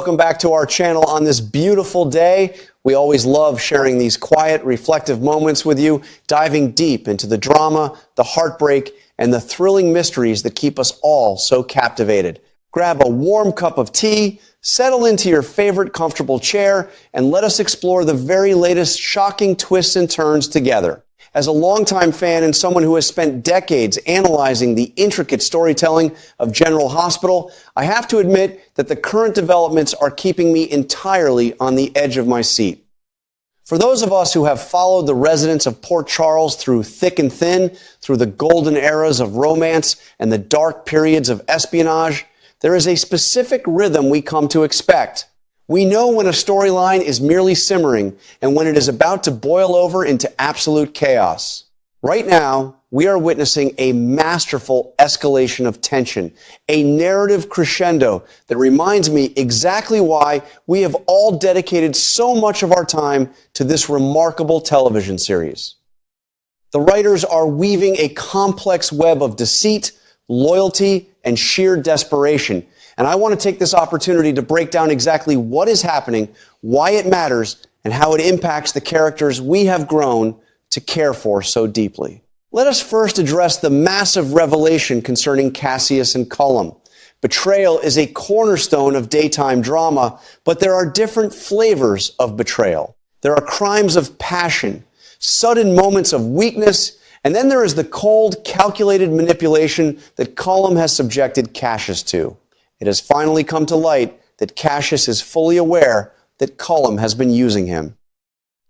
welcome back to our channel on this beautiful day. We always love sharing these quiet, reflective moments with you, diving deep into the drama, the heartbreak, and the thrilling mysteries that keep us all so captivated. Grab a warm cup of tea, settle into your favorite comfortable chair, and let us explore the very latest shocking twists and turns together. As a longtime fan and someone who has spent decades analyzing the intricate storytelling of General Hospital, I have to admit that the current developments are keeping me entirely on the edge of my seat. For those of us who have followed the residents of Port Charles through thick and thin, through the golden eras of romance and the dark periods of espionage, there is a specific rhythm we come to expect. We know when a storyline is merely simmering and when it is about to boil over into absolute chaos. Right now, we are witnessing a masterful escalation of tension, a narrative crescendo that reminds me exactly why we have all dedicated so much of our time to this remarkable television series. The writers are weaving a complex web of deceit, loyalty, and sheer desperation. And I want to take this opportunity to break down exactly what is happening, why it matters, and how it impacts the characters we have grown to care for so deeply. Let us first address the massive revelation concerning Cassius and Cullum. Betrayal is a cornerstone of daytime drama, but there are different flavors of betrayal. There are crimes of passion, sudden moments of weakness, and then there is the cold, calculated manipulation that Cullum has subjected Cassius to. It has finally come to light that Cassius is fully aware that Cullum has been using him.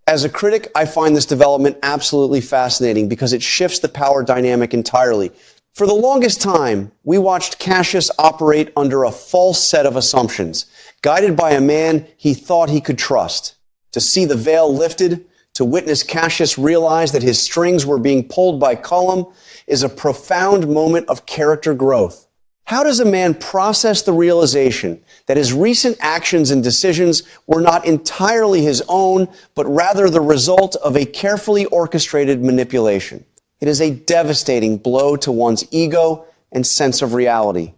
As a critic, I find this development absolutely fascinating because it shifts the power dynamic entirely. For the longest time, we watched Cassius operate under a false set of assumptions, guided by a man he thought he could trust. To see the veil lifted, to witness Cassius realize that his strings were being pulled by Cullum, is a profound moment of character growth. How does a man process the realization that his recent actions and decisions were not entirely his own, but rather the result of a carefully orchestrated manipulation? It is a devastating blow to one's ego and sense of reality.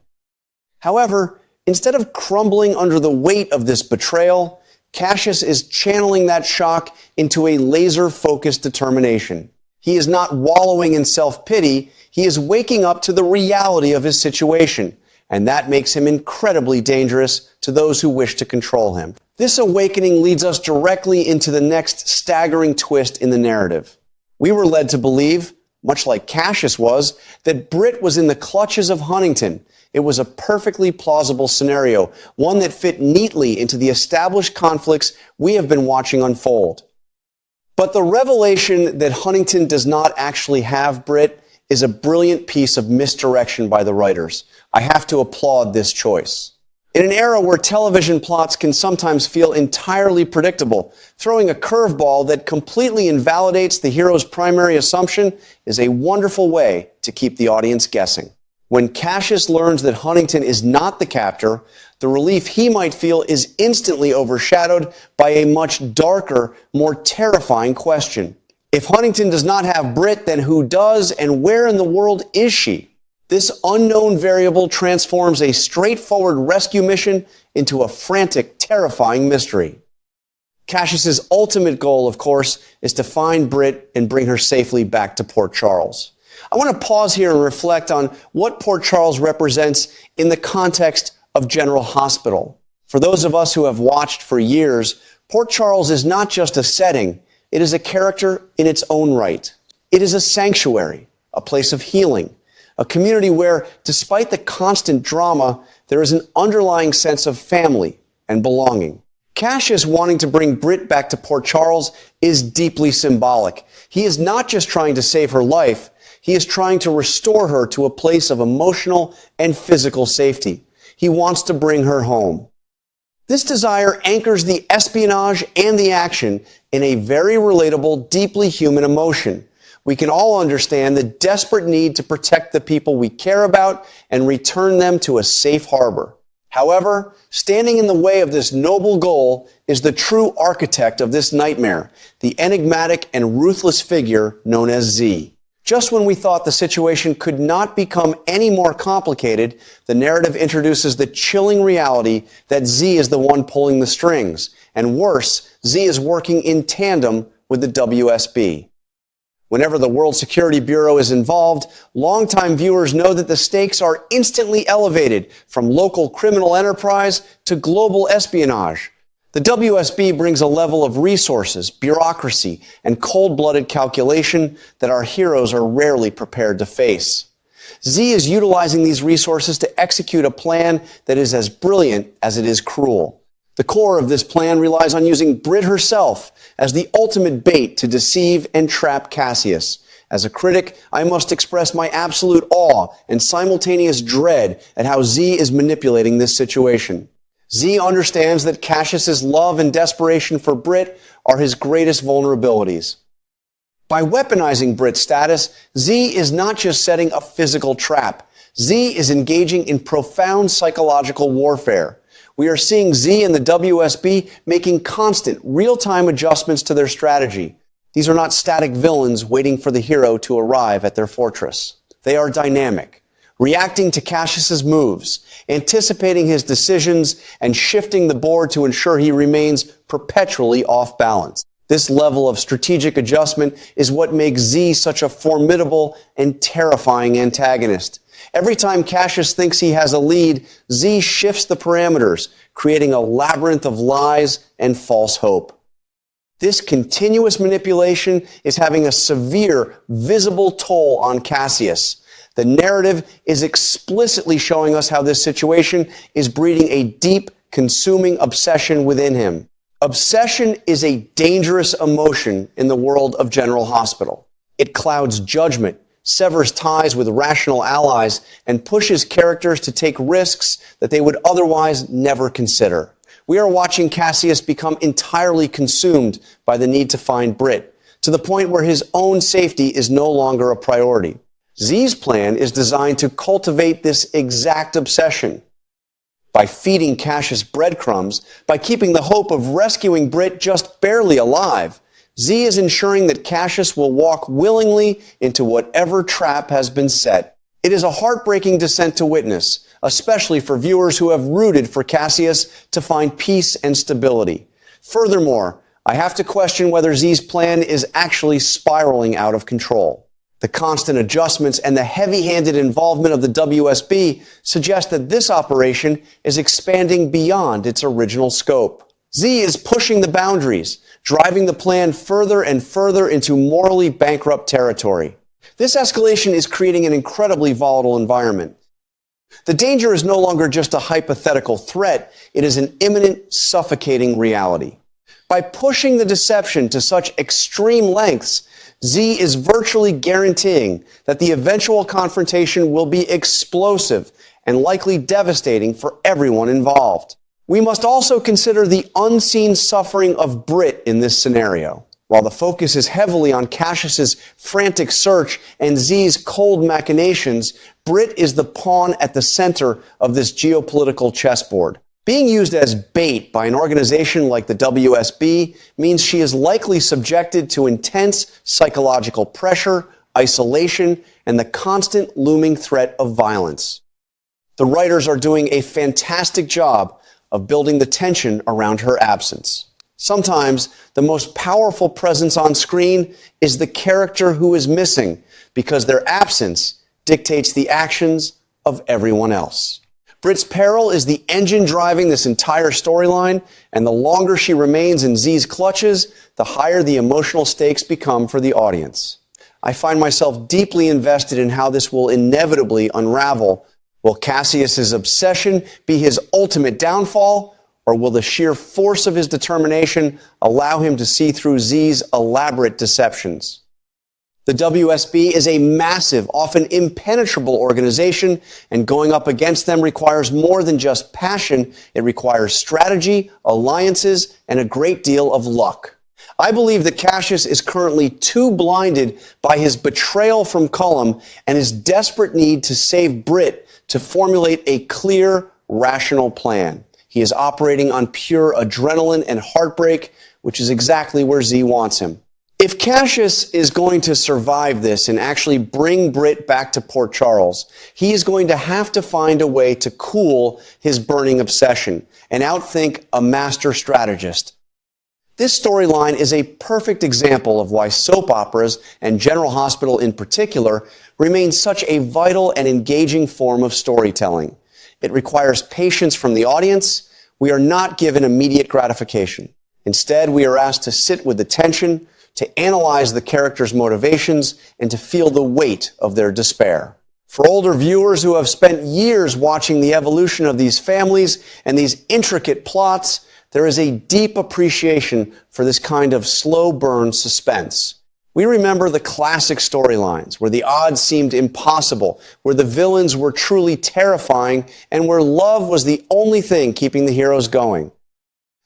However, instead of crumbling under the weight of this betrayal, Cassius is channeling that shock into a laser-focused determination. He is not wallowing in self-pity. He is waking up to the reality of his situation, and that makes him incredibly dangerous to those who wish to control him. This awakening leads us directly into the next staggering twist in the narrative. We were led to believe, much like Cassius was, that Britt was in the clutches of Huntington. It was a perfectly plausible scenario, one that fit neatly into the established conflicts we have been watching unfold. But the revelation that Huntington does not actually have Britt is a brilliant piece of misdirection by the writers. I have to applaud this choice. In an era where television plots can sometimes feel entirely predictable, throwing a curveball that completely invalidates the hero's primary assumption is a wonderful way to keep the audience guessing. When Cassius learns that Huntington is not the captor, the relief he might feel is instantly overshadowed by a much darker, more terrifying question. If Huntington does not have Britt, then who does, and where in the world is she? This unknown variable transforms a straightforward rescue mission into a frantic, terrifying mystery. Cassius's ultimate goal, of course, is to find Britt and bring her safely back to Port Charles. I want to pause here and reflect on what Port Charles represents in the context of General Hospital. For those of us who have watched for years, Port Charles is not just a setting, it is a character in its own right. It is a sanctuary, a place of healing, a community where, despite the constant drama, there is an underlying sense of family and belonging. Cassius wanting to bring Britt back to Port Charles is deeply symbolic. He is not just trying to save her life, he is trying to restore her to a place of emotional and physical safety. He wants to bring her home. This desire anchors the espionage and the action in a very relatable, deeply human emotion. We can all understand the desperate need to protect the people we care about and return them to a safe harbor. However, standing in the way of this noble goal is the true architect of this nightmare, the enigmatic and ruthless figure known as Z. Just when we thought the situation could not become any more complicated, the narrative introduces the chilling reality that Z is the one pulling the strings. And worse, Z is working in tandem with the WSB. Whenever the World Security Bureau is involved, longtime viewers know that the stakes are instantly elevated from local criminal enterprise to global espionage. The WSB brings a level of resources, bureaucracy, and cold-blooded calculation that our heroes are rarely prepared to face. Z is utilizing these resources to execute a plan that is as brilliant as it is cruel. The core of this plan relies on using Britt herself as the ultimate bait to deceive and trap Cassius. As a critic, I must express my absolute awe and simultaneous dread at how Z is manipulating this situation. Z understands that Cassius's love and desperation for Britt are his greatest vulnerabilities. By weaponizing Britt's status, Z is not just setting a physical trap. Z is engaging in profound psychological warfare. We are seeing Z and the WSB making constant, real-time adjustments to their strategy. These are not static villains waiting for the hero to arrive at their fortress. They are dynamic, reacting to Cassius's moves, anticipating his decisions, and shifting the board to ensure he remains perpetually off balance. This level of strategic adjustment is what makes Z such a formidable and terrifying antagonist. Every time Cassius thinks he has a lead, Z shifts the parameters, creating a labyrinth of lies and false hope. This continuous manipulation is having a severe, visible toll on Cassius. The narrative is explicitly showing us how this situation is breeding a deep, consuming obsession within him. Obsession is a dangerous emotion in the world of General Hospital. It clouds judgment, severs ties with rational allies, and pushes characters to take risks that they would otherwise never consider. We are watching Cassius become entirely consumed by the need to find Britt, to the point where his own safety is no longer a priority. Z's plan is designed to cultivate this exact obsession. By feeding Cassius breadcrumbs, by keeping the hope of rescuing Britt just barely alive, Z is ensuring that Cassius will walk willingly into whatever trap has been set. It is a heartbreaking descent to witness, especially for viewers who have rooted for Cassius to find peace and stability. Furthermore, I have to question whether Z's plan is actually spiraling out of control. The constant adjustments and the heavy-handed involvement of the WSB suggest that this operation is expanding beyond its original scope. Z is pushing the boundaries, driving the plan further and further into morally bankrupt territory. This escalation is creating an incredibly volatile environment. The danger is no longer just a hypothetical threat, it is an imminent, suffocating reality. By pushing the deception to such extreme lengths, Z is virtually guaranteeing that the eventual confrontation will be explosive and likely devastating for everyone involved. We must also consider the unseen suffering of Britt in this scenario. While the focus is heavily on Cassius's frantic search and Z's cold machinations, Britt is the pawn at the center of this geopolitical chessboard. Being used as bait by an organization like the WSB means she is likely subjected to intense psychological pressure, isolation, and the constant looming threat of violence. The writers are doing a fantastic job of building the tension around her absence. Sometimes the most powerful presence on screen is the character who is missing because their absence dictates the actions of everyone else. Britt's peril is the engine driving this entire storyline, and the longer she remains in Z's clutches, the higher the emotional stakes become for the audience. I find myself deeply invested in how this will inevitably unravel. Will Cassius's obsession be his ultimate downfall, or will the sheer force of his determination allow him to see through Z's elaborate deceptions? The WSB is a massive, often impenetrable organization, and going up against them requires more than just passion. It requires strategy, alliances, and a great deal of luck. I believe that Cassius is currently too blinded by his betrayal from Cullum and his desperate need to save Britt to formulate a clear, rational plan. He is operating on pure adrenaline and heartbreak, which is exactly where Z wants him. If Cassius is going to survive this and actually bring Britt back to Port Charles, he is going to have to find a way to cool his burning obsession and outthink a master strategist. This storyline is a perfect example of why soap operas, and General Hospital in particular, remain such a vital and engaging form of storytelling. It requires patience from the audience. We are not given immediate gratification. Instead, we are asked to sit with the tension, to analyze the characters' motivations, and to feel the weight of their despair. For older viewers who have spent years watching the evolution of these families and these intricate plots, there is a deep appreciation for this kind of slow burn suspense. We remember the classic storylines where the odds seemed impossible, where the villains were truly terrifying, and where love was the only thing keeping the heroes going.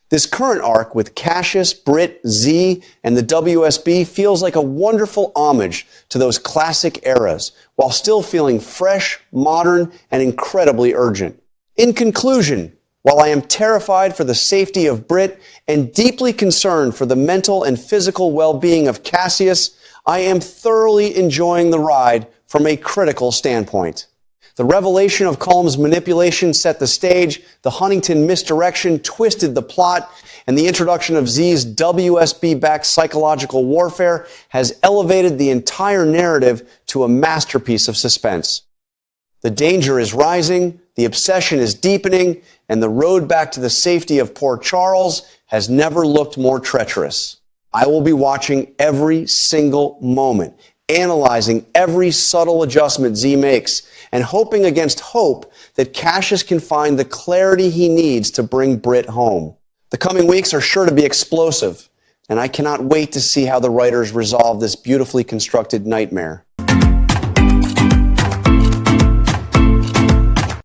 This current arc with Cassius, Britt, Z, and the WSB feels like a wonderful homage to those classic eras, while still feeling fresh, modern, and incredibly urgent. In conclusion, while I am terrified for the safety of Britt and deeply concerned for the mental and physical well-being of Cassius, I am thoroughly enjoying the ride from a critical standpoint. The revelation of Culm's manipulation set the stage, the Huntington misdirection twisted the plot, and the introduction of Z's WSB-backed psychological warfare has elevated the entire narrative to a masterpiece of suspense. The danger is rising, the obsession is deepening, and the road back to the safety of Port Charles has never looked more treacherous. I will be watching every single moment, analyzing every subtle adjustment Z makes, and hoping against hope that Cassius can find the clarity he needs to bring Britt home. The coming weeks are sure to be explosive, and I cannot wait to see how the writers resolve this beautifully constructed nightmare.